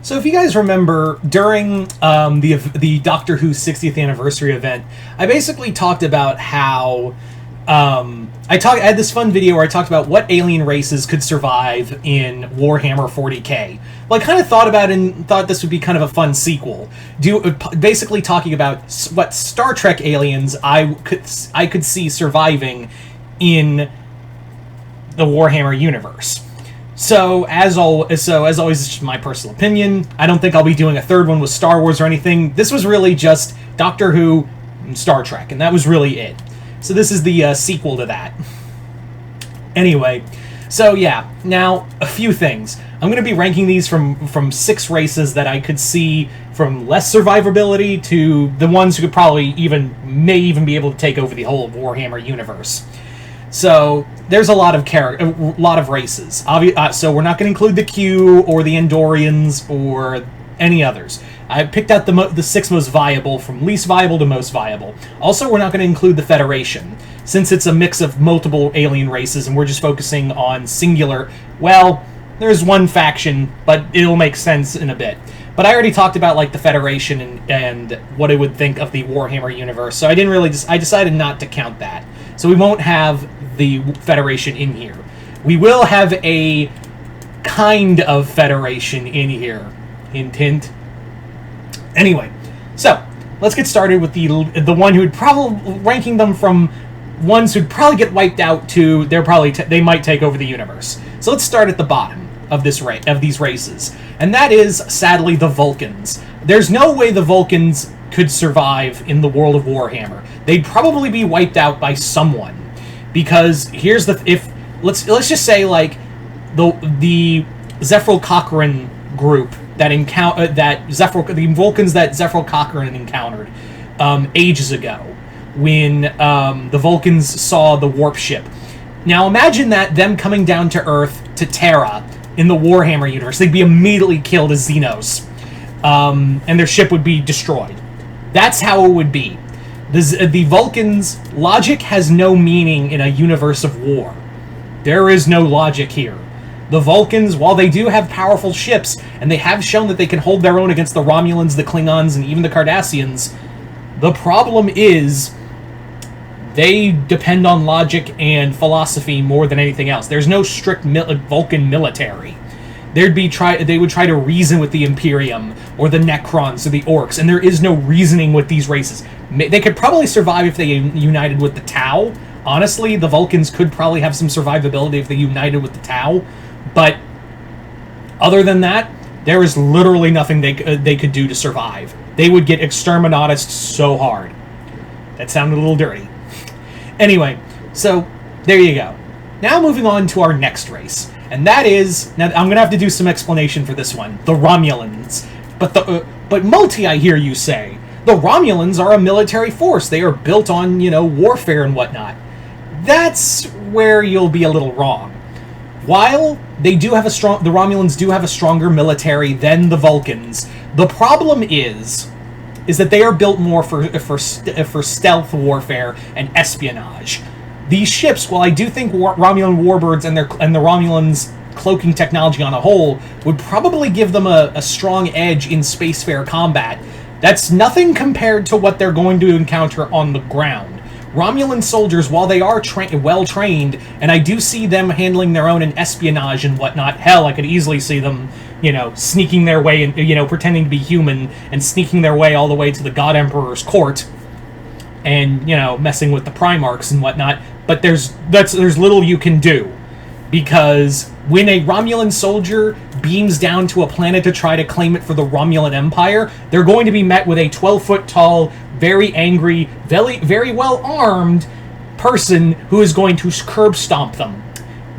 So if you guys remember, during the Doctor Who 60th anniversary event, I basically talked about how I had this fun video where I talked about what alien races could survive in Warhammer 40k. Well, I kind of thought about it and thought this would be kind of a fun sequel. Basically talking about what Star Trek aliens I could see surviving in the Warhammer universe. So as always, it's just my personal opinion. I don't think I'll be doing a third one with Star Wars or anything. This was really just Doctor Who and Star Trek, and that was really it. So this is the sequel to that. Anyway, so yeah, now a few things. I'm going to be ranking these from 6 races that I could see from less survivability to the ones who could probably may even be able to take over the whole Warhammer universe. So there's a lot of races. So we're not going to include the Q or the Andorians or any others. I picked out the 6 most viable from least viable to most viable. Also, we're not going to include the Federation, since it's a mix of multiple alien races and we're just focusing on singular. Well, there's one faction, but it'll make sense in a bit. But I already talked about like the Federation and what I would think of the Warhammer universe, so I decided not to count that. So we won't have the Federation in here. We will have a kind of Federation in here. Hint, hint. Anyway, so let's get started with the one who would probably ranking them from ones who'd probably get wiped out to they might take over the universe. So let's start at the bottom of these races, and that is sadly the Vulcans. There's no way the Vulcans could survive in the world of Warhammer. They'd probably be wiped out by someone, because let's just say like the Zephyr Cochrane group the Vulcans that Zephyr Cochrane encountered ages ago when the Vulcans saw the warp ship. Now imagine them coming down to Earth, to Terra, in the Warhammer universe. They'd be immediately killed as Xenos, and their ship would be destroyed. That's how it would be. The Vulcans' logic has no meaning in a universe of war. There is no logic here. The Vulcans, while they do have powerful ships, and they have shown that they can hold their own against the Romulans, the Klingons, and even the Cardassians, the problem is they depend on logic and philosophy more than anything else. There's no strict Vulcan military. They would try to reason with the Imperium, or the Necrons, or the Orcs, and there is no reasoning with these races. They could probably survive if they united with the Tau. Honestly, the Vulcans could probably have some survivability if they united with the Tau. But other than that, there is literally nothing they could do to survive. They would get exterminated so hard. That sounded a little dirty. Anyway, so there you go. Now moving on to our next race. And that is, now I'm going to have to do some explanation for this one, the Romulans. But Multi, I hear you say. The Romulans are a military force. They are built on, warfare and whatnot. That's where you'll be a little wrong. While the Romulans do have a stronger military than the Vulcans, the problem is that they are built more for stealth warfare and espionage. These ships, while I do think Romulan warbirds and the Romulans' cloaking technology on a whole would probably give them a strong edge in spacefarer combat, that's nothing compared to what they're going to encounter on the ground. Romulan soldiers, while they are well-trained, and I do see them handling their own in espionage and whatnot, hell, I could easily see them, sneaking their way, and pretending to be human, and sneaking their way all the way to the God Emperor's court, and, messing with the Primarchs and whatnot, but there's little you can do, because when a Romulan soldier beams down to a planet to try to claim it for the Romulan Empire, they're going to be met with a 12-foot-tall, very angry, very well-armed person who is going to curb stomp them.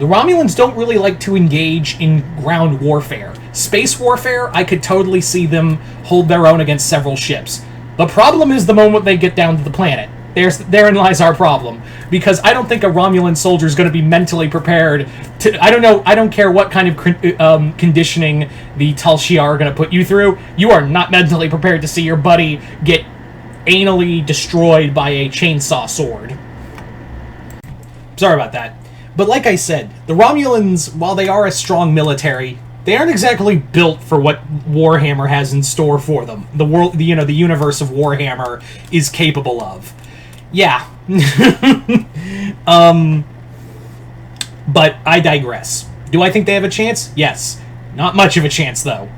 The Romulans don't really like to engage in ground warfare. Space warfare, I could totally see them hold their own against several ships. The problem is the moment they get down to the planet. Therein lies our problem. Because I don't think a Romulan soldier is going to be mentally prepared to... I don't care what kind of conditioning the Tal Shiar are going to put you through. You are not mentally prepared to see your buddy get anally destroyed by a chainsaw sword. Sorry about that. But like I said, the Romulans, while they are a strong military, they aren't exactly built for what Warhammer has in store for them. The world, the universe of Warhammer is capable of. Yeah. But I digress. Do I think they have a chance? Yes. Not much of a chance, though.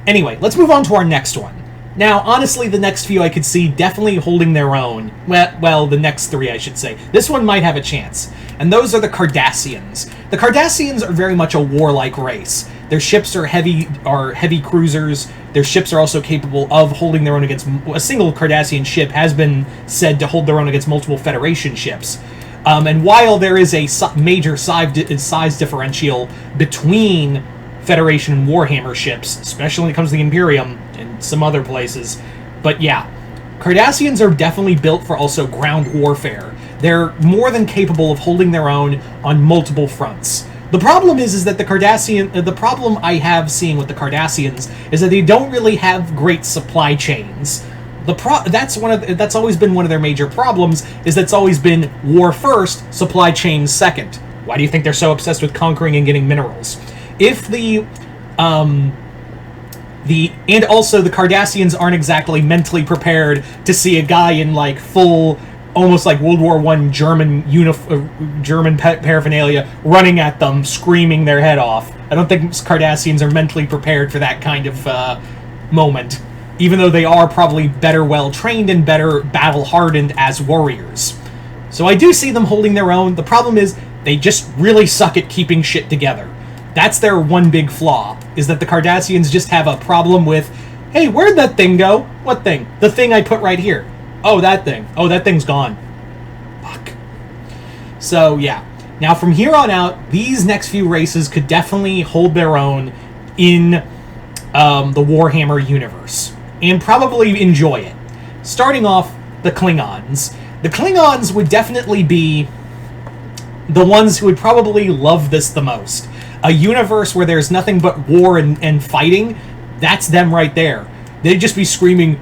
Anyway, let's move on to our next one. Now, honestly, the next few I could see definitely holding their own. Well, the next three, I should say. This one might have a chance. And those are the Cardassians. The Cardassians are very much a warlike race. Their ships are heavy cruisers. Their ships are also capable of holding their own against... A single Cardassian ship has been said to hold their own against multiple Federation ships. And while there is a major size differential between Federation and Warhammer ships, especially when it comes to the Imperium and some other places, but yeah, Cardassians are definitely built for also ground warfare. They're more than capable of holding their own on multiple fronts. The problem is that the problem I have seeing with the Cardassians is that they don't really have great supply chains. That's always been one of their major problems, is that's always been war first, supply chain second. Why do you think they're so obsessed with conquering and getting minerals? If and also the Cardassians aren't exactly mentally prepared to see a guy in like full, almost like World War I German paraphernalia running at them, screaming their head off. I don't think Cardassians are mentally prepared for that kind of moment, even though they are probably better well-trained and better battle-hardened as warriors. So I do see them holding their own. The problem is they just really suck at keeping shit together. That's their one big flaw, is that the Cardassians just have a problem with, hey, where'd that thing go? What thing? The thing I put right here. Oh, that thing. Oh, that thing's gone. Fuck. So, yeah. Now, from here on out, these next few races could definitely hold their own in the Warhammer universe, and probably enjoy it. Starting off, the Klingons. The Klingons would definitely be the ones who would probably love this the most. A universe where there's nothing but war and fighting, that's them right there. They'd just be screaming,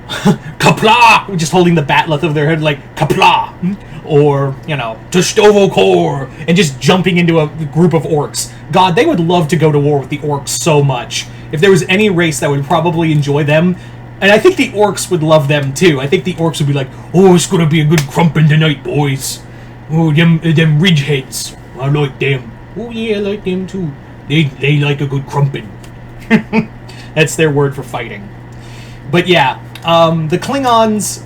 Kapla! Just holding the bat'leth over their head like, Kapla! Or, Tushtovo Kor! And just jumping into a group of orcs. God, they would love to go to war with the orcs so much. If there was any race that would probably enjoy them, and I think the orcs would love them too. I think the orcs would be like, oh, it's gonna be a good crumpin' tonight, boys. Oh, them ridgeheads. I like them. Oh yeah, I like them too. They like a good crumpin'. That's their word for fighting. But yeah, the Klingons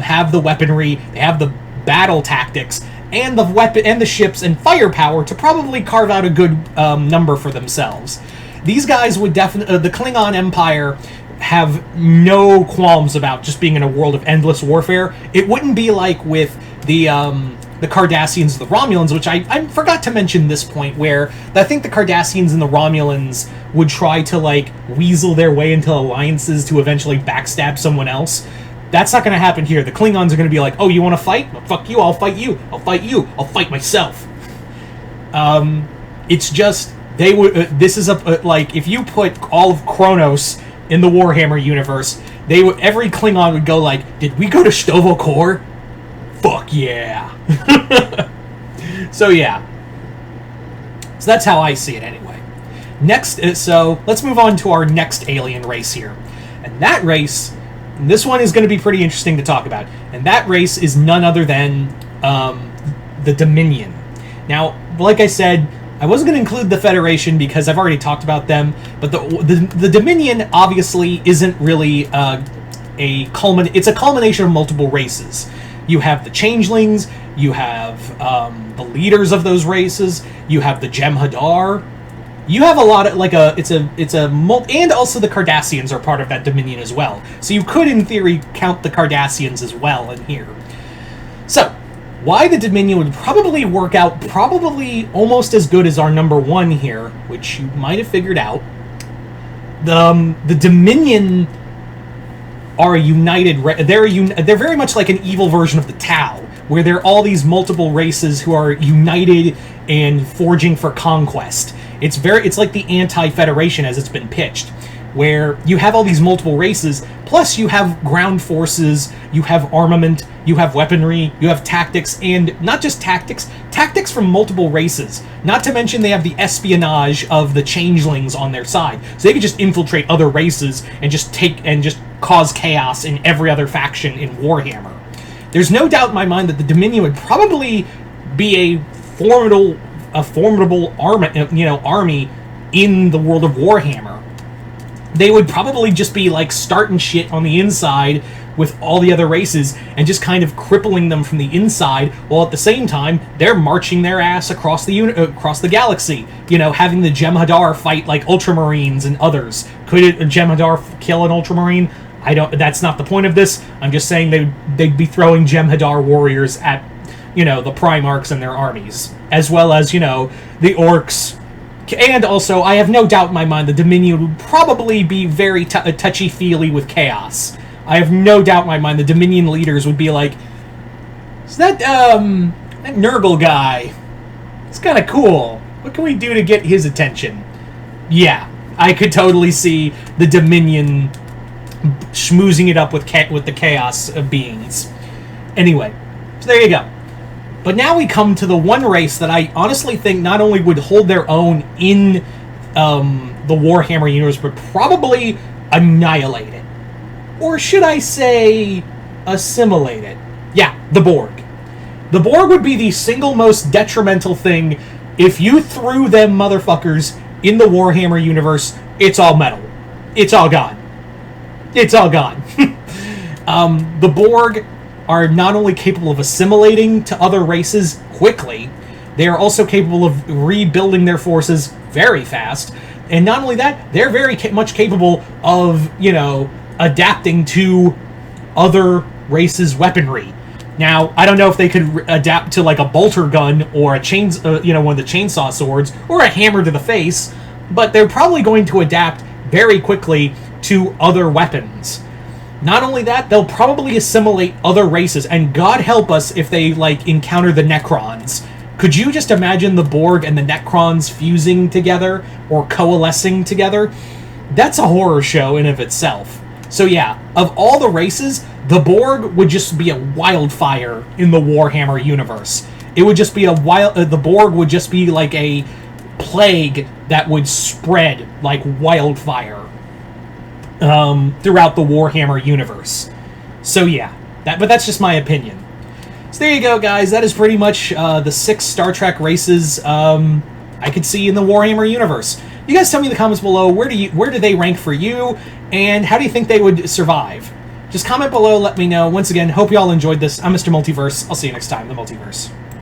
have the weaponry, they have the battle tactics, and the ships and firepower to probably carve out a good number for themselves. These guys would definitely, the Klingon Empire, have no qualms about just being in a world of endless warfare. It wouldn't be like with the Cardassians, the Romulans, which I forgot to mention this point, where I think the Cardassians and the Romulans would try to, like, weasel their way into alliances to eventually backstab someone else. That's not going to happen here. The Klingons are going to be like, oh, you want to fight? Well, fuck you, I'll fight you. I'll fight you. I'll fight myself. It's just, they would, this is like, if you put all of Kronos in the Warhammer universe, every Klingon would go like, did we go to Stovo Kor? Fuck yeah. So yeah. So that's how I see it anyway. Next, so let's move on to our next alien race here. And that race, this one is going to be pretty interesting to talk about. And that race is none other than the Dominion. Now, like I said, I wasn't going to include the Federation because I've already talked about them, but the Dominion obviously isn't really it's a culmination of multiple races. You have the Changelings, you have the leaders of those races, you have the Jem'Hadar. You have a lot of, like, and also the Cardassians are part of that Dominion as well. So you could, in theory, count the Cardassians as well in here. So, why the Dominion would probably work out probably almost as good as our number one here, which you might have figured out. The Dominion are a united... They're very much like an evil version of the Tau, where there are all these multiple races who are united and forging for conquest. It's like the anti-Federation as it's been pitched, where you have all these multiple races, plus you have ground forces, you have armament, you have weaponry, you have tactics, and not just tactics tactics from multiple races. Not to mention they have the espionage of the changelings on their side. So they could just infiltrate other races and just cause chaos in every other faction in Warhammer. There's no doubt in my mind that the Dominion would probably be a formidable army in the world of Warhammer. They would probably just be like starting shit on the inside with all the other races and just kind of crippling them from the inside, while at the same time they're marching their ass across the galaxy. You know, having the Jem'Hadar fight like Ultramarines and others. Could a Jem'Hadar kill an Ultramarine? I don't. That's not the point of this. I'm just saying they'd be throwing Jem'Hadar warriors at, you know, the Primarchs and their armies, as well as, you know, the Orcs. And also, I have no doubt in my mind the Dominion would probably be very touchy-feely with chaos. I have no doubt in my mind the Dominion leaders would be like, "Is that Nurgle guy? It's kind of cool. What can we do to get his attention?" Yeah, I could totally see the Dominion schmoozing it up with the chaos of beings. Anyway, so there you go. But now we come to the one race that I honestly think not only would hold their own in the Warhammer universe, but probably annihilate it. Or should I say, assimilate it? Yeah, the Borg. The Borg would be the single most detrimental thing. If you threw them motherfuckers in the Warhammer universe, it's all metal. It's all gone. It's all gone. The Borg are not only capable of assimilating to other races quickly, they are also capable of rebuilding their forces very fast. And not only that, they're very much capable of, you know, adapting to other races' weaponry. Now, I don't know if they could adapt to like a bolter gun or one of the chainsaw swords or a hammer to the face, but they're probably going to adapt very quickly to other weapons. Not only that, they'll probably assimilate other races, and God help us if they, like, encounter the Necrons. Could you just imagine the Borg and the Necrons fusing together, or coalescing together? That's a horror show in of itself. So yeah, of all the races, the Borg would just be a wildfire in the Warhammer universe. It would just be the Borg would just be like a plague that would spread like wildfire throughout the Warhammer universe. So yeah, but that's just my opinion. So there you go, guys. That is pretty much the 6 Star Trek races I could see in the Warhammer universe. You guys tell me in the comments below, where do they rank for you, and how do you think they would survive? Just comment below, let me know. Once again, hope you all enjoyed this. I'm Mr. Multiverse. I'll see you next time, the Multiverse.